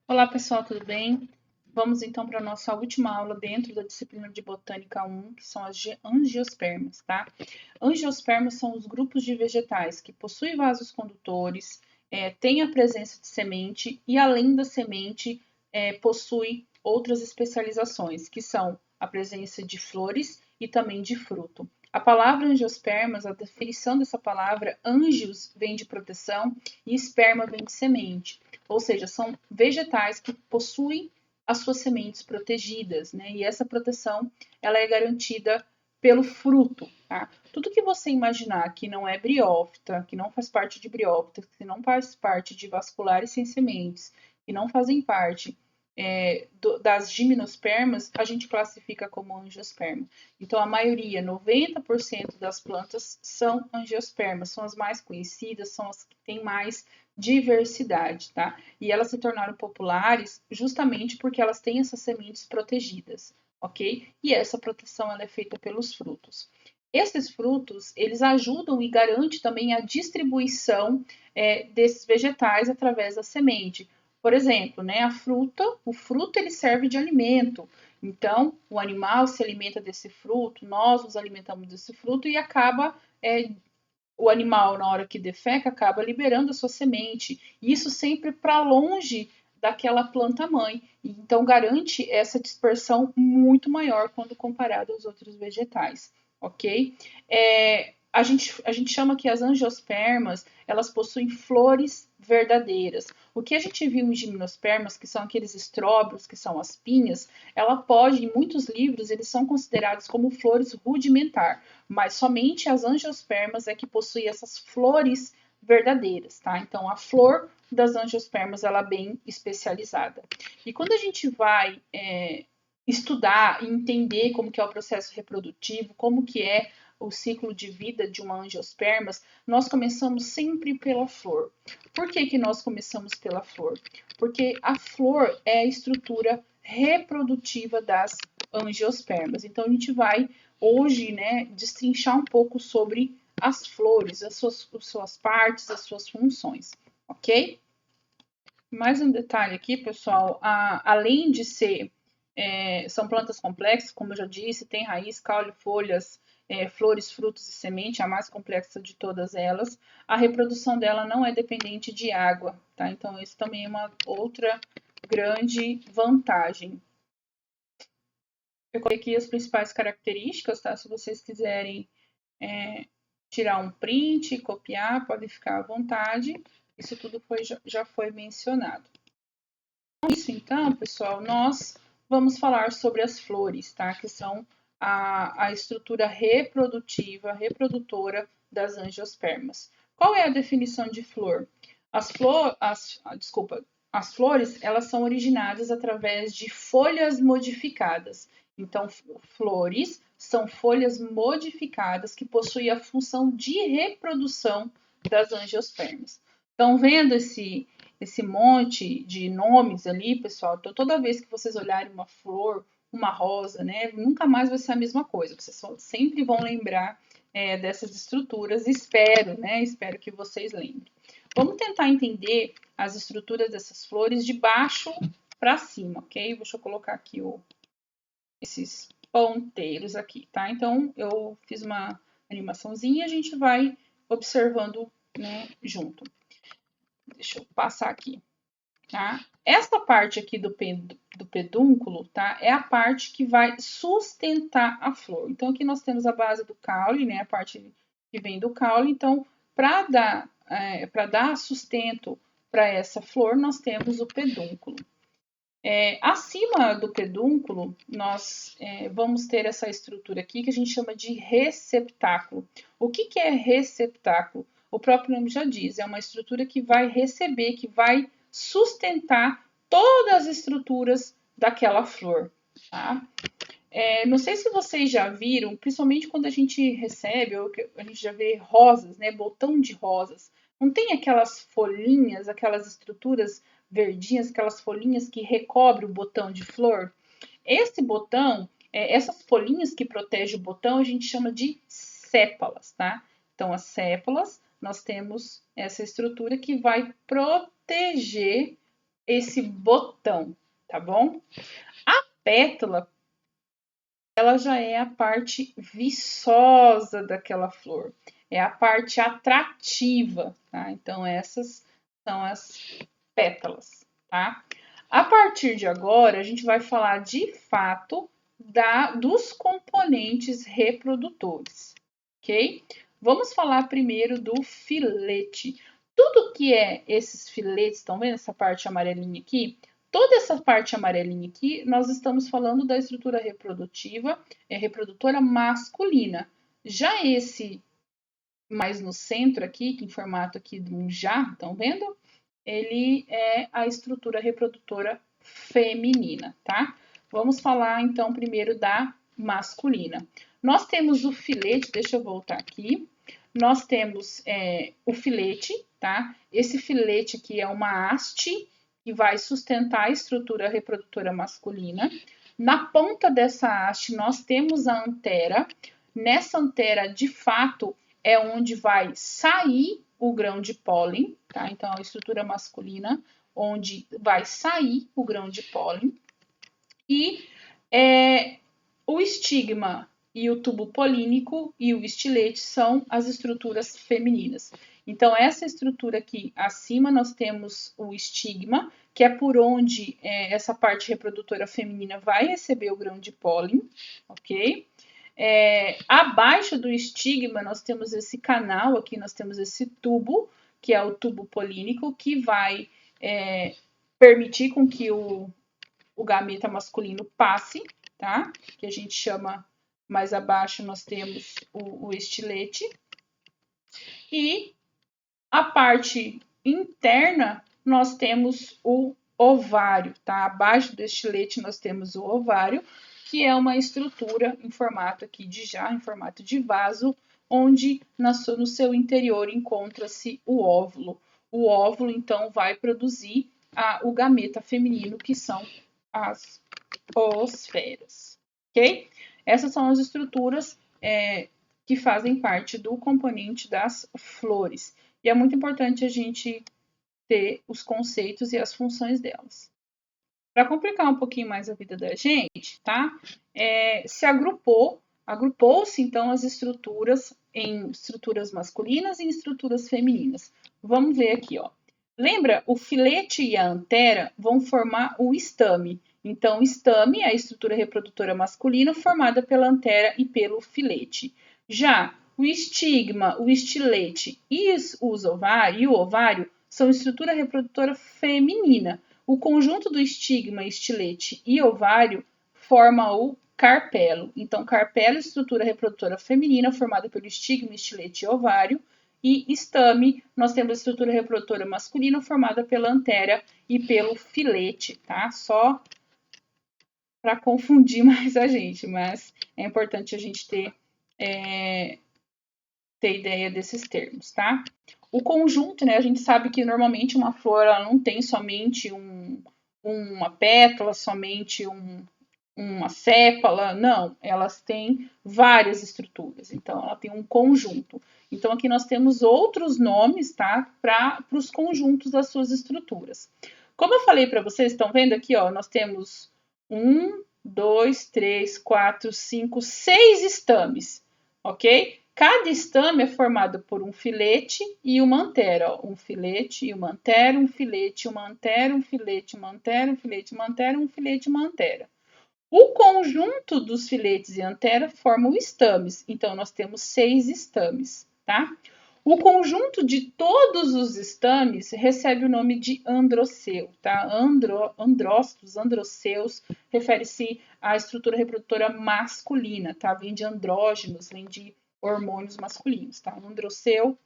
Olá pessoal, tudo bem? Vamos então para a nossa última aula dentro da disciplina de Botânica 1, que são as angiospermas, tá? Angiospermas são os grupos de vegetais que possuem vasos condutores, têm a presença de semente e, além da semente, possui outras especializações, que são a presença de flores e também de fruto. A palavra angiospermas, a definição dessa palavra, angios vem de proteção e esperma vem de semente. Ou seja, são vegetais que possuem as suas sementes protegidas, né? E essa proteção ela é garantida pelo fruto, tá? Tudo que você imaginar que não é briófita, que não faz parte de briófita, que não faz parte de vasculares sem sementes, que não fazem parte das gimnospermas, a gente classifica como angiosperma. Então, a maioria, 90% das plantas são angiospermas, são as mais conhecidas, são as que têm mais diversidade, tá? E elas se tornaram populares justamente porque elas têm essas sementes protegidas, ok? E essa proteção ela é feita pelos frutos. Esses frutos, eles ajudam e garantem também a distribuição desses vegetais através da semente. Por exemplo, né, o fruto ele serve de alimento. Então, o animal se alimenta desse fruto, nós nos alimentamos desse fruto e acaba o animal, na hora que defeca, acaba liberando a sua semente. E isso sempre para longe daquela planta mãe. Então, garante essa dispersão muito maior quando comparado aos outros vegetais, ok? A gente chama que as angiospermas, elas possuem flores verdadeiras. O que a gente viu em gimnospermas, que são aqueles estróbilos, que são as pinhas, ela pode, em muitos livros, eles são considerados como flores rudimentar, mas somente as angiospermas é que possuem essas flores verdadeiras, tá? Então, a flor das angiospermas, ela é bem especializada. E quando a gente vai estudar e entender como que é o processo reprodutivo, como que é o ciclo de vida de uma angiospermas, nós começamos sempre pela flor. Por que que nós começamos pela flor? Porque a flor é a estrutura reprodutiva das angiospermas. Então, a gente vai hoje, né, destrinchar um pouco sobre as flores, as suas partes, as suas funções, ok? Mais um detalhe aqui, pessoal, além de são plantas complexas, como eu já disse, tem raiz, caule, folhas, flores, frutos e semente, a mais complexa de todas elas. A reprodução dela não é dependente de água, tá? Então, isso também é uma outra grande vantagem. Eu coloquei aqui as principais características, tá? Se vocês quiserem tirar um print, copiar, podem ficar à vontade. Isso tudo já foi mencionado. Com isso, então, pessoal, nós vamos falar sobre as flores, tá? Que são a estrutura reprodutora das angiospermas. Qual é a definição de flor? As flores, elas são originadas através de folhas modificadas. Então, flores são folhas modificadas que possuem a função de reprodução das angiospermas. Estão vendo esse monte de nomes ali, pessoal? Então, toda vez que vocês olharem uma flor, uma rosa, né, nunca mais vai ser a mesma coisa. Vocês sempre vão lembrar dessas estruturas. Espero, né? Espero que vocês lembrem. Vamos tentar entender as estruturas dessas flores de baixo para cima, ok? Deixa eu colocar aqui esses ponteiros aqui, tá? Então, eu fiz uma animaçãozinha e a gente vai observando, né, junto. Deixa eu passar aqui, tá? Essa parte aqui do pedúnculo, tá? É a parte que vai sustentar a flor. Então, aqui nós temos a base do caule, né? A parte que vem do caule. Então, para dar sustento para essa flor, nós temos o pedúnculo. Acima do pedúnculo, nós vamos ter essa estrutura aqui que a gente chama de receptáculo. O que é receptáculo? O próprio nome já diz, é uma estrutura que vai receber, que vai sustentar todas as estruturas daquela flor. Tá? Não sei se vocês já viram, principalmente quando a gente recebe, ou a gente já vê rosas, né? Botão de rosas. Não tem aquelas folhinhas, aquelas estruturas verdinhas, aquelas folhinhas que recobrem o botão de flor? Esse botão, essas folhinhas que protegem o botão, a gente chama de sépalas, tá? Então, as sépalas, nós temos essa estrutura que vai proteger esse botão, tá bom? A pétala, ela já é a parte viçosa daquela flor, é a parte atrativa, tá? Então, essas são as pétalas, tá? A partir de agora, a gente vai falar de fato dos componentes reprodutores, ok? Vamos falar primeiro do filete. Tudo que é esses filetes, estão vendo essa parte amarelinha aqui? Toda essa parte amarelinha aqui, nós estamos falando da estrutura reprodutiva, reprodutora masculina. Já esse mais no centro aqui, que em formato aqui de um já, estão vendo? Ele é a estrutura reprodutora feminina, tá? Vamos falar então primeiro da masculina. Nós temos o filete, deixa eu voltar aqui. Nós temos o filete, tá? Esse filete aqui é uma haste que vai sustentar a estrutura reprodutora masculina. Na ponta dessa haste, nós temos a antera. Nessa antera, de fato, é onde vai sair o grão de pólen, tá? Então, a estrutura masculina, onde vai sair o grão de pólen. E o estigma e o tubo polínico e o estilete são as estruturas femininas. Então, essa estrutura aqui acima, nós temos o estigma, que é por onde essa parte reprodutora feminina vai receber o grão de pólen, ok? Abaixo do estigma, nós temos esse canal aqui, nós temos esse tubo, que é o tubo polínico, que vai permitir com que o gameta masculino passe, tá? Que a gente chama, mais abaixo nós temos o estilete. E a parte interna, nós temos o ovário, tá? Abaixo do estilete nós temos o ovário, que é uma estrutura em formato aqui de jarra, em formato de vaso, onde no seu interior encontra-se o óvulo. O óvulo, então, vai produzir o gameta feminino, que são as osferas, ok? Essas são as estruturas que fazem parte do componente das flores. E é muito importante a gente ter os conceitos e as funções delas. Para complicar um pouquinho mais a vida da gente, tá? Se agrupou-se então as estruturas em estruturas masculinas e em estruturas femininas. Vamos ver aqui, ó. Lembra, o filete e a antera vão formar o estame. Então, o estame é a estrutura reprodutora masculina formada pela antera e pelo filete. Já o estigma, o estilete e o ovário são estrutura reprodutora feminina. O conjunto do estigma, estilete e ovário forma o carpelo. Então, carpelo, estrutura reprodutora feminina formada pelo estigma, estilete e ovário. E estame, nós temos a estrutura reprodutora masculina formada pela antera e pelo filete, tá? Só para confundir mais a gente, mas é importante a gente ter ideia desses termos, tá? O conjunto, né? A gente sabe que normalmente uma flor ela não tem somente uma pétala, somente uma sépala, não, elas têm várias estruturas, então ela tem um conjunto. Então aqui nós temos outros nomes, tá, para os conjuntos das suas estruturas. Como eu falei para vocês, estão vendo aqui, ó, nós temos 1, 2, 3, 4, 5, 6 estames, ok? Cada estame é formado por um filete e uma antera, ó, um filete e uma antera, um filete e uma antera, um filete e uma antera, um filete e uma antera, um filete e uma antera. O conjunto dos filetes e antera forma o estames, então nós temos 6 estames, tá? O conjunto de todos os estames recebe o nome de androceu, tá? Andrócitos, androceus, refere-se à estrutura reprodutora masculina, tá? Vem de andrógenos, vem de hormônios masculinos, tá? Androceu,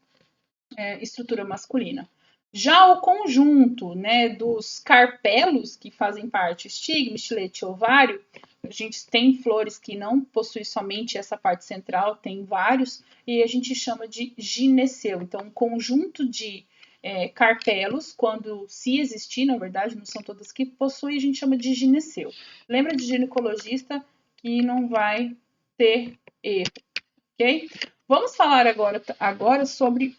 estrutura masculina. Já o conjunto, né, dos carpelos que fazem parte, estigma, estilete e ovário, a gente tem flores que não possuem somente essa parte central, tem vários, e a gente chama de gineceu. Então, um conjunto de carpelos, quando se existir, na verdade, não são todas que possuem, a gente chama de gineceu. Lembra de ginecologista que não vai ter erro, ok? Vamos falar agora sobre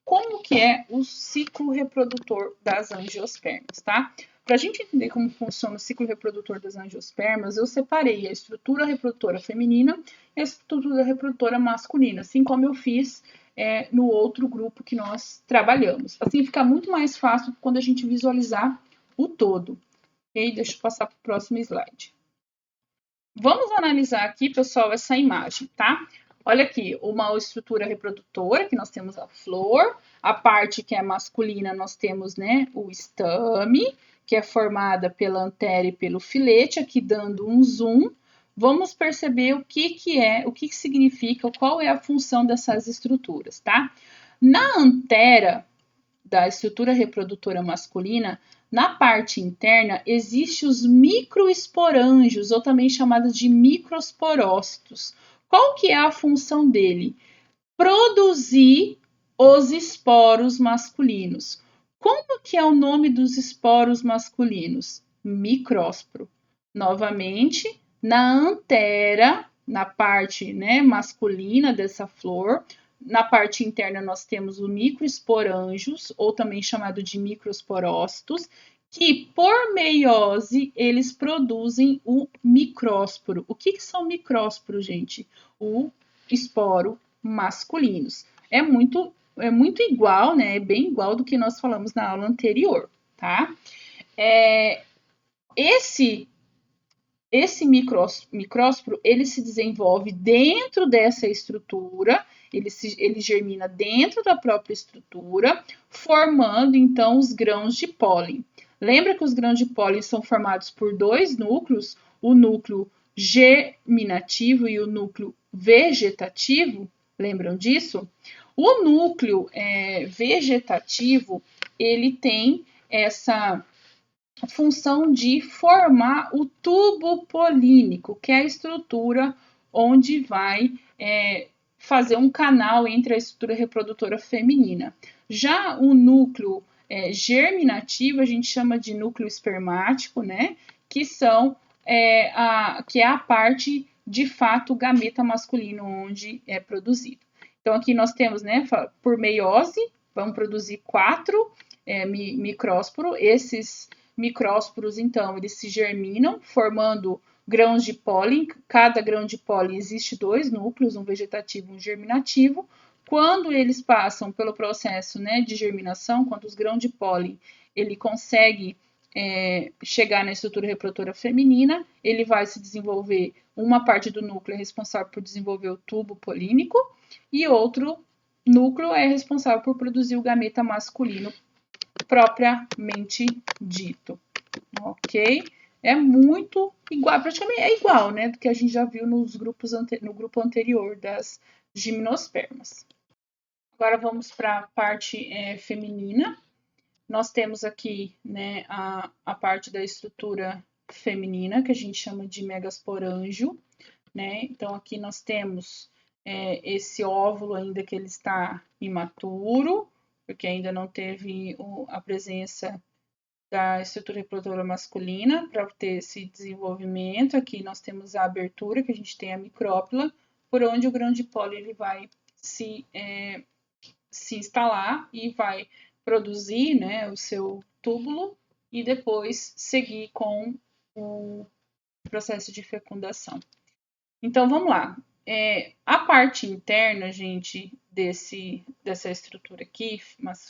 como que é o ciclo reprodutor das angiospermas, tá? Para a gente entender como funciona o ciclo reprodutor das angiospermas, eu separei a estrutura reprodutora feminina e a estrutura reprodutora masculina, assim como eu fiz no outro grupo que nós trabalhamos. Assim fica muito mais fácil quando a gente visualizar o todo. Ok? Deixa eu passar para o próximo slide. Vamos analisar aqui, pessoal, essa imagem, tá? Olha aqui, uma estrutura reprodutora, que nós temos a flor, a parte que é masculina, nós temos, né, o estame, que é formada pela antera e pelo filete, aqui dando um zoom. Vamos perceber o que é, o que significa, qual é a função dessas estruturas, tá? Na antera da estrutura reprodutora masculina, na parte interna, existem os microesporângios, ou também chamados de microsporócitos. Qual que é a função dele? Produzir os esporos masculinos. Como que é o nome dos esporos masculinos? Micrósporo. Novamente, na antera, na parte, né, masculina dessa flor, na parte interna nós temos o microesporângios, ou também chamado de microsporócitos, que por meiose eles produzem o micrósporo. O que são micrósporos, gente? O esporo masculinos. É muito igual, né? É bem igual do que nós falamos na aula anterior, tá? Esse micrósporo, ele se desenvolve dentro dessa estrutura, ele germina dentro da própria estrutura, formando, então, os grãos de pólen. Lembra que os grãos de pólen são formados por dois núcleos, o núcleo germinativo e o núcleo vegetativo? Lembram disso? O núcleo vegetativo, ele tem essa função de formar o tubo polínico, que é a estrutura onde vai fazer um canal entre a estrutura reprodutora feminina. Já o núcleo germinativo, a gente chama de núcleo espermático, né? Que é a parte, de fato, gameta masculino onde é produzido. Então, aqui nós temos, né, por meiose, vamos produzir 4 micrósporos. Esses micrósporos, então, eles se germinam, formando grãos de pólen. Cada grão de pólen existe 2 núcleos, um vegetativo e um germinativo. Quando eles passam pelo processo, né, de germinação, quando os grãos de pólen ele consegue chegar na estrutura reprodutora feminina, ele vai se desenvolver, uma parte do núcleo é responsável por desenvolver o tubo polínico e outro núcleo é responsável por produzir o gameta masculino propriamente dito, ok? É muito igual, praticamente é igual, né, do que a gente já viu no grupo anterior das gimnospermas. Agora vamos para a parte feminina. Nós temos aqui, né, a parte da estrutura feminina, que a gente chama de megasporângio, né? Então, aqui nós temos esse óvulo ainda que ele está imaturo, porque ainda não teve a presença da estrutura reprodutora masculina para ter esse desenvolvimento. Aqui nós temos a abertura, que a gente tem a micrópila, por onde o grão de pólen ele vai se instalar e vai produzir, né, o seu túbulo e depois seguir com o processo de fecundação. Então, vamos lá. A parte interna, gente, dessa estrutura aqui,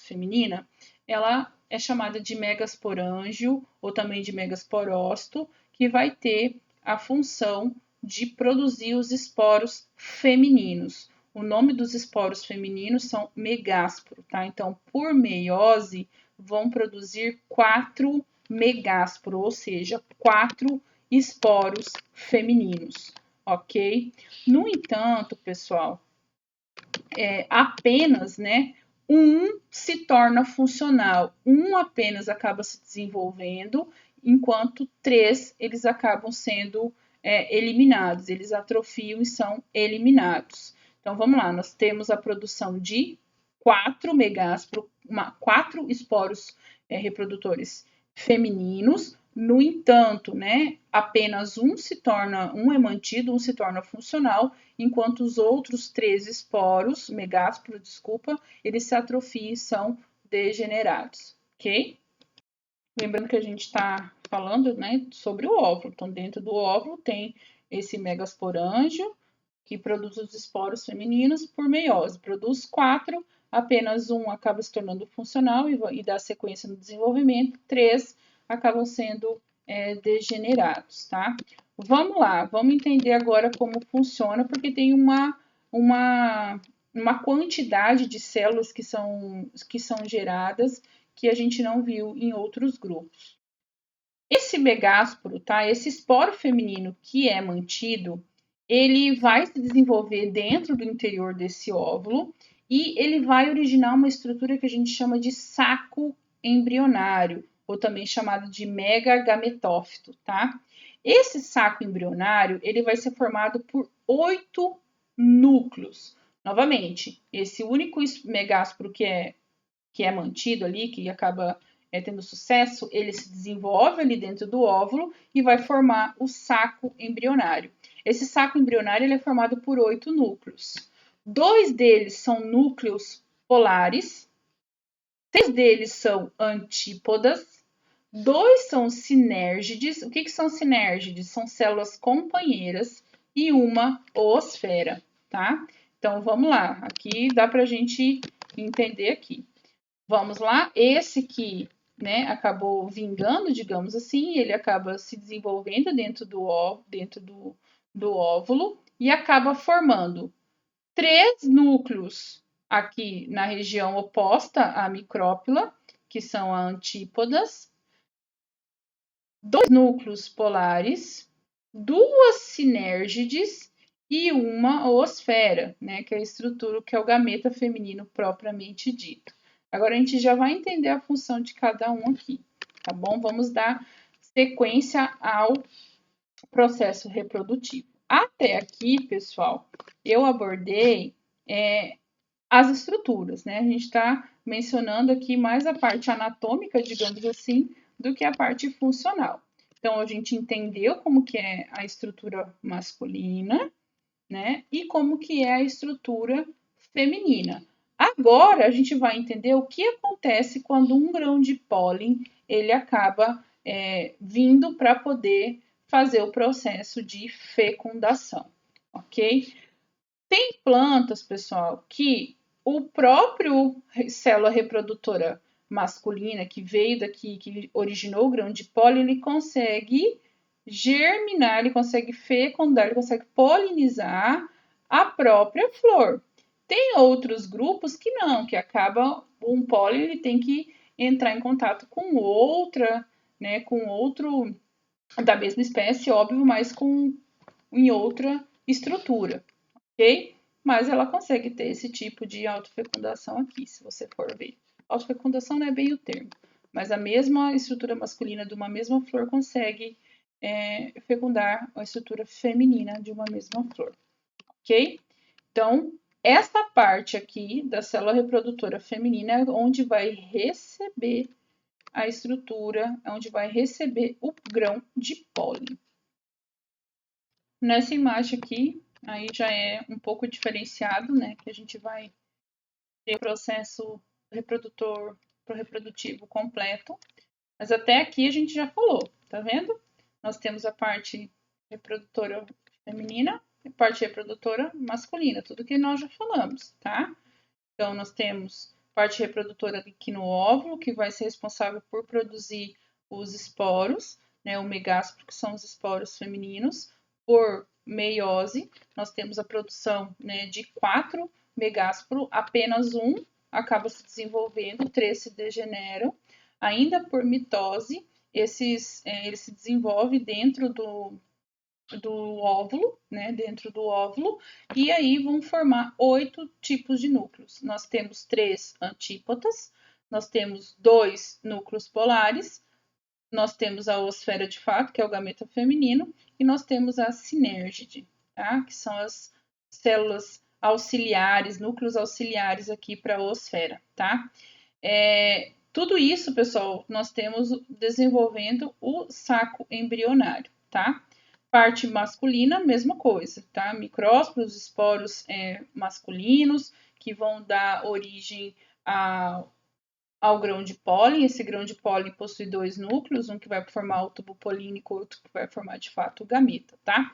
feminina, ela é chamada de megasporângio ou também de megasporócito, que vai ter a função de produzir os esporos femininos. O nome dos esporos femininos são megásporo, tá? Então, por meiose, vão produzir 4 megásporo, ou seja, 4 esporos femininos, ok? No entanto, pessoal, apenas, né, um se torna funcional, um apenas acaba se desenvolvendo, enquanto 3 eles acabam sendo eliminados, eles atrofiam e são eliminados. Então, vamos lá, nós temos a produção de 4 megásporo, 4 esporos reprodutores femininos. No entanto, né, apenas um é mantido, um se torna funcional, enquanto os outros 3 esporos, megásporo, eles se atrofiam e são degenerados, ok? Lembrando que a gente está falando, né, sobre o óvulo. Então, dentro do óvulo tem esse megasporângio, que produz os esporos femininos por meiose. Produz 4, apenas um acaba se tornando funcional e dá sequência no desenvolvimento. 3 acabam sendo degenerados, tá? Vamos lá, vamos entender agora como funciona, porque tem uma quantidade de células que são geradas que a gente não viu em outros grupos. Esse megásporo, tá? Esse esporo feminino que é mantido, ele vai se desenvolver dentro do interior desse óvulo e ele vai originar uma estrutura que a gente chama de saco embrionário, ou também chamado de megagametófito, tá? Esse saco embrionário, ele vai ser formado por 8 núcleos. Novamente, esse único megásporo que é mantido ali, que acaba tendo sucesso, ele se desenvolve ali dentro do óvulo e vai formar o saco embrionário. Esse saco embrionário ele é formado por 8 núcleos. 2 deles são núcleos polares, 3 deles são antípodas, 2 são sinérgides. O que são sinérgides? São células companheiras e uma oosfera, tá? Então, vamos lá. Aqui dá para a gente entender aqui. Vamos lá, esse que acabou vingando, digamos assim, ele acaba se desenvolvendo dentro do óvulo e acaba formando 3 núcleos aqui na região oposta à micrópila, que são as antípodas, 2 núcleos polares, 2 sinérgides e uma oosfera, né, que é a estrutura, que é o gameta feminino propriamente dito. Agora a gente já vai entender a função de cada um aqui, tá bom? Vamos dar sequência ao processo reprodutivo. Até aqui, pessoal, eu abordei as estruturas, né? A gente está mencionando aqui mais a parte anatômica, digamos assim, do que a parte funcional. Então, a gente entendeu como que é a estrutura masculina, né? E como que é a estrutura feminina. Agora, a gente vai entender o que acontece quando um grão de pólen ele acaba vindo para poder fazer o processo de fecundação, ok? Tem plantas, pessoal, que o próprio célula reprodutora masculina que veio daqui, que originou o grão de pólen, ele consegue germinar, ele consegue fecundar, ele consegue polinizar a própria flor. Tem outros grupos que não, que acaba um pólen, ele tem que entrar em contato com outra, né, com outro da mesma espécie, óbvio, mas em outra estrutura, ok? Mas ela consegue ter esse tipo de autofecundação aqui, se você for ver. Autofecundação não é bem o termo, mas a mesma estrutura masculina de uma mesma flor consegue fecundar a estrutura feminina de uma mesma flor, ok? Então, essa parte aqui da célula reprodutora feminina é onde vai receber a estrutura, onde vai receber o grão de pólen. Nessa imagem aqui, aí já é um pouco diferenciado, né? Que a gente vai ter o processo reprodutor pro reprodutivo completo. Mas até aqui a gente já falou, tá vendo? Nós temos a parte reprodutora feminina e parte reprodutora masculina, tudo que nós já falamos, tá? Então, nós temos parte reprodutora aqui no óvulo, que vai ser responsável por produzir os esporos, né? O megásporo, que são os esporos femininos. Por meiose, nós temos a produção, né, de 4 megásporo, apenas um acaba se desenvolvendo, 3 se degeneram. Ainda por mitose, ele se desenvolve dentro do óvulo, né, dentro do óvulo, e aí vão formar 8 tipos de núcleos. Nós temos 3 antípodas, nós temos 2 núcleos polares, nós temos a oosfera de fato, que é o gameta feminino, e nós temos a sinérgide, tá? Que são as células auxiliares, núcleos auxiliares aqui para a oosfera, tá? Tudo isso, pessoal, nós temos desenvolvendo o saco embrionário, tá? Parte masculina, mesma coisa, tá? Micrósporos, esporos masculinos, que vão dar origem ao grão de pólen. Esse grão de pólen possui dois núcleos, um que vai formar o tubo polínico, outro que vai formar de fato o gameta, tá?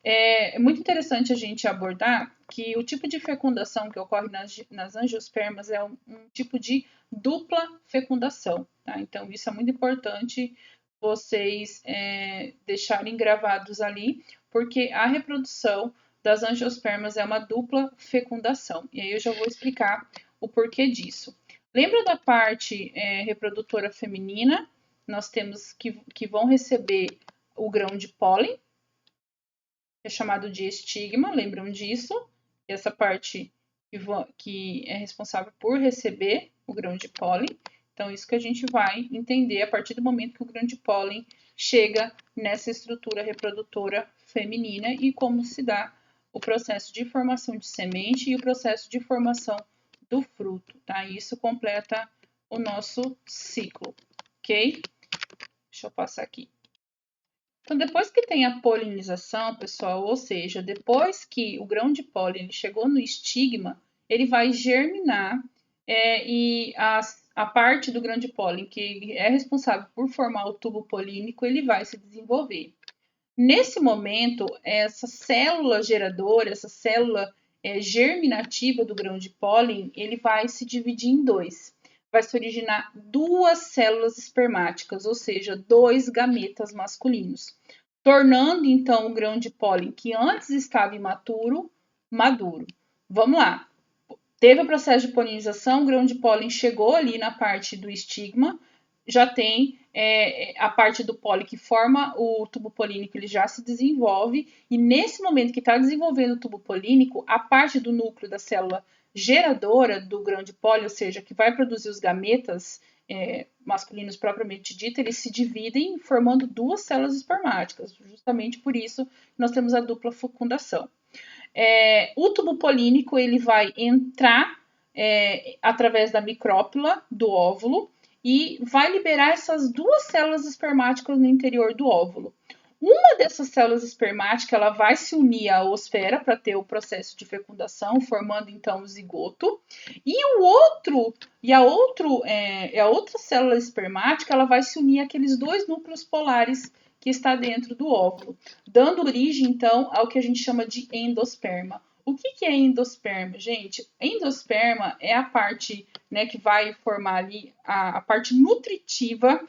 É muito interessante a gente abordar que o tipo de fecundação que ocorre nas angiospermas é um tipo de dupla fecundação, tá? Então, isso é muito importante vocês deixarem gravados ali, porque a reprodução das angiospermas é uma dupla fecundação. E aí eu já vou explicar o porquê disso. Lembra da parte reprodutora feminina? Nós temos que vão receber o grão de pólen, é chamado de estigma, lembram disso? Essa parte que é responsável por receber o grão de pólen. Então, isso que a gente vai entender a partir do momento que o grão de pólen chega nessa estrutura reprodutora feminina e como se dá o processo de formação de semente e o processo de formação do fruto, tá? Isso completa o nosso ciclo, ok? Deixa eu passar aqui. Então, depois que tem a polinização, pessoal, ou seja, depois que o grão de pólen chegou no estigma, ele vai germinar e a parte do grão de pólen que é responsável por formar o tubo polínico, ele vai se desenvolver. Nesse momento, essa célula geradora, essa célula germinativa do grão de pólen, ele vai se dividir em dois. Vai se originar duas células espermáticas, ou seja, dois gametas masculinos, tornando então o grão de pólen que antes estava imaturo, maduro. Vamos lá. Teve o processo de polinização, o grão de pólen chegou ali na parte do estigma, já tem a parte do pólen que forma o tubo polínico, ele já se desenvolve, e nesse momento que está desenvolvendo o tubo polínico, a parte do núcleo da célula geradora do grão de pólen, ou seja, que vai produzir os gametas masculinos propriamente dito, eles se dividem formando duas células espermáticas. Justamente por isso nós temos a dupla fecundação. O tubo polínico ele vai entrar através da micrópila do óvulo e vai liberar essas duas células espermáticas no interior do óvulo. Uma dessas células espermáticas ela vai se unir à oosfera para ter o processo de fecundação, formando então o zigoto. E a outra célula espermática ela vai se unir àqueles dois núcleos polares que está dentro do óvulo, dando origem então ao que a gente chama de endosperma. O que é endosperma, gente? Endosperma é a parte que vai formar ali a parte nutritiva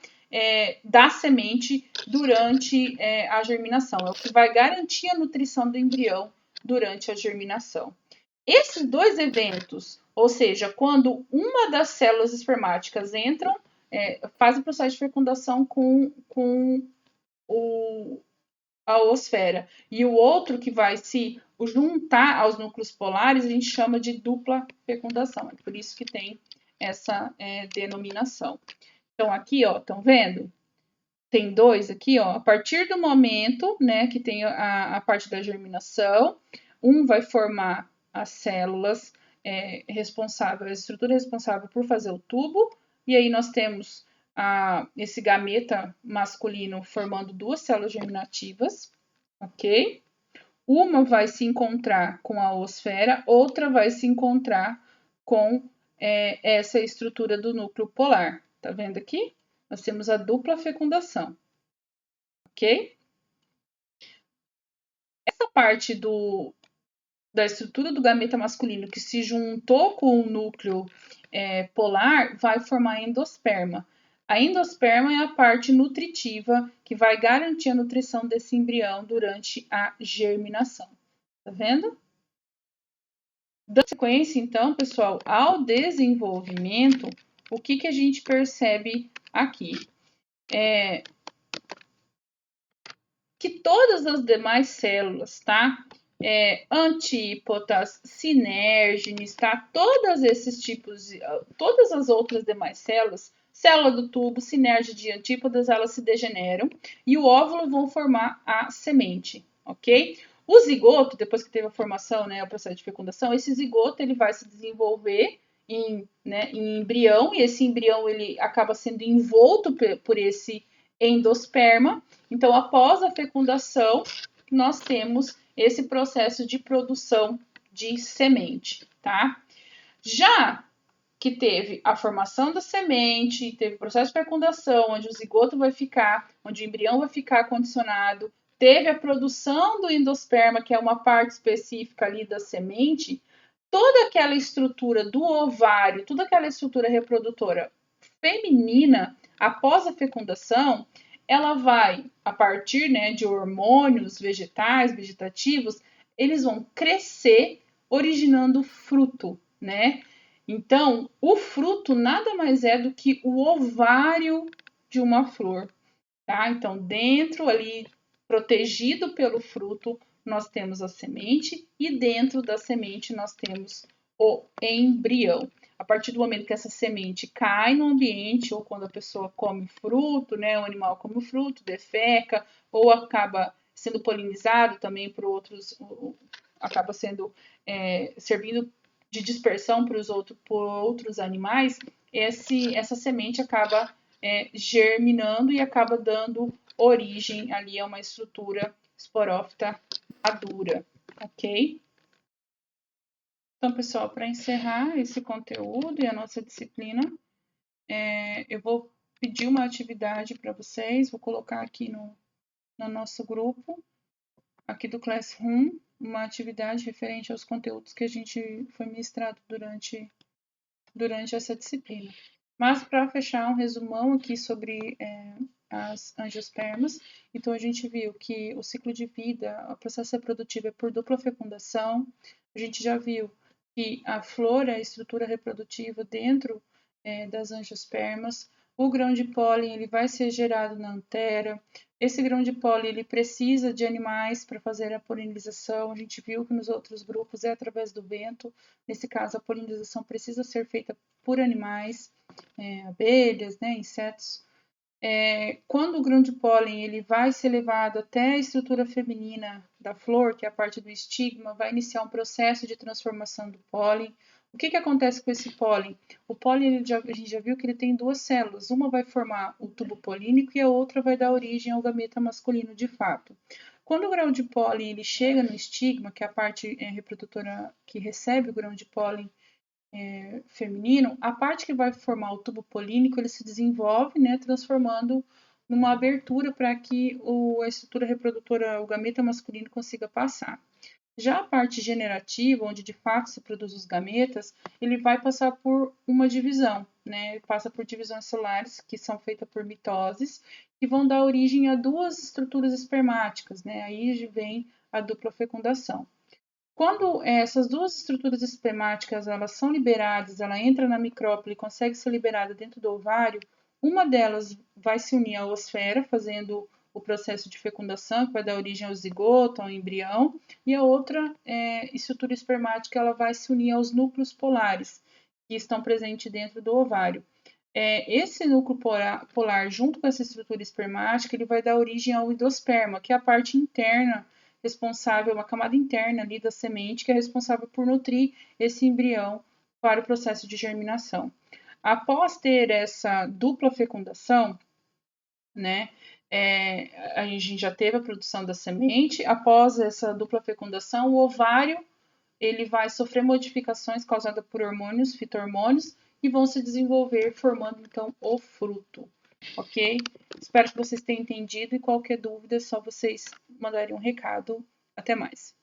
da semente durante a germinação. É o que vai garantir a nutrição do embrião durante a germinação. Esses dois eventos, ou seja, quando uma das células espermáticas entram, faz o processo de fecundação com a oosfera, e o outro que vai se juntar aos núcleos polares, a gente chama de dupla fecundação. É por isso que tem essa denominação. Então, aqui, ó, estão vendo? Tem dois aqui, ó. A partir do momento, que tem a parte da germinação, um vai formar as células responsáveis, a estrutura responsável por fazer o tubo, e aí nós temos esse gameta masculino formando duas células germinativas, ok? Uma vai se encontrar com a oosfera, outra vai se encontrar com essa estrutura do núcleo polar. Tá vendo aqui? Nós temos a dupla fecundação, ok? Essa parte da estrutura do gameta masculino que se juntou com o núcleo polar vai formar a endosperma. A endosperma é a parte nutritiva que vai garantir a nutrição desse embrião durante a germinação. Tá vendo? Dando sequência, então, pessoal, ao desenvolvimento, o que a gente percebe aqui? Que todas as demais células, tá? Antípodas, sinérgines, tá? Todos esses tipos, todas as outras demais células, célula do tubo, sinérgine de antípodas, elas se degeneram e o óvulo vão formar a semente, ok? O zigoto, depois que teve a formação, o processo de fecundação, esse zigoto ele vai se desenvolver em embrião e esse embrião ele acaba sendo envolto por esse endosperma. Então, após a fecundação, nós temos esse processo de produção de semente, tá? Já que teve a formação da semente, teve o processo de fecundação, onde o zigoto vai ficar, onde o embrião vai ficar condicionado, teve a produção do endosperma, que é uma parte específica ali da semente, toda aquela estrutura do ovário, toda aquela estrutura reprodutora feminina, após a fecundação, ela vai, a partir, né, de hormônios vegetais, vegetativos, eles vão crescer, originando fruto, né? Então, o fruto nada mais é do que o ovário de uma flor, tá? Então, dentro ali, protegido pelo fruto, nós temos a semente e dentro da semente nós temos o embrião. A partir do momento que essa semente cai no ambiente ou quando a pessoa come fruto, né, o animal come o fruto, defeca ou acaba sendo polinizado também por outros, acaba sendo servindo de dispersão para por outros animais, essa semente acaba germinando e acaba dando origem ali a uma estrutura esporófita madura, ok? Então, pessoal, para encerrar esse conteúdo e a nossa disciplina, eu vou pedir uma atividade para vocês, vou colocar aqui no nosso grupo, aqui do Classroom, uma atividade referente aos conteúdos que a gente foi ministrado durante essa disciplina. Mas, para fechar um resumão aqui sobre as angiospermas, então a gente viu que o ciclo de vida, o processo reprodutivo é por dupla fecundação, a gente já viu que a flor é a estrutura reprodutiva dentro das angiospermas, o grão de pólen ele vai ser gerado na antera, esse grão de pólen ele precisa de animais para fazer a polinização, a gente viu que nos outros grupos é através do vento, nesse caso a polinização precisa ser feita por animais, abelhas, né, insetos. Quando o grão de pólen ele vai ser levado até a estrutura feminina da flor, que é a parte do estigma, vai iniciar um processo de transformação do pólen. O que acontece com esse pólen? O pólen, a gente já viu que ele tem duas células. Uma vai formar o tubo polínico e a outra vai dar origem ao gameta masculino de fato. Quando o grão de pólen ele chega no estigma, que é a parte reprodutora que recebe o grão de pólen feminino, a parte que vai formar o tubo polínico ele se desenvolve, né, transformando numa abertura para que a estrutura reprodutora, o gameta masculino, consiga passar. Já a parte generativa, onde de fato se produz os gametas, ele vai passar por uma divisão, né? Passa por divisões celulares que são feitas por mitoses, que vão dar origem a duas estruturas espermáticas, né? Aí vem a dupla fecundação. Quando essas duas estruturas espermáticas elas são liberadas, ela entra na micrópole e consegue ser liberada dentro do ovário, uma delas vai se unir à oosfera, fazendo o processo de fecundação, que vai dar origem ao zigoto, ao embrião, e a outra estrutura espermática ela vai se unir aos núcleos polares, que estão presentes dentro do ovário. Esse núcleo polar, junto com essa estrutura espermática, ele vai dar origem ao endosperma, que é a parte interna responsável, uma camada interna ali da semente, que é responsável por nutrir esse embrião para o processo de germinação. Após ter essa dupla fecundação, né, a gente já teve a produção da semente, após essa dupla fecundação, o ovário ele vai sofrer modificações causadas por hormônios, fito-hormônios, e vão se desenvolver formando então o fruto, ok? Espero que vocês tenham entendido e qualquer dúvida é só vocês mandarem um recado. Até mais.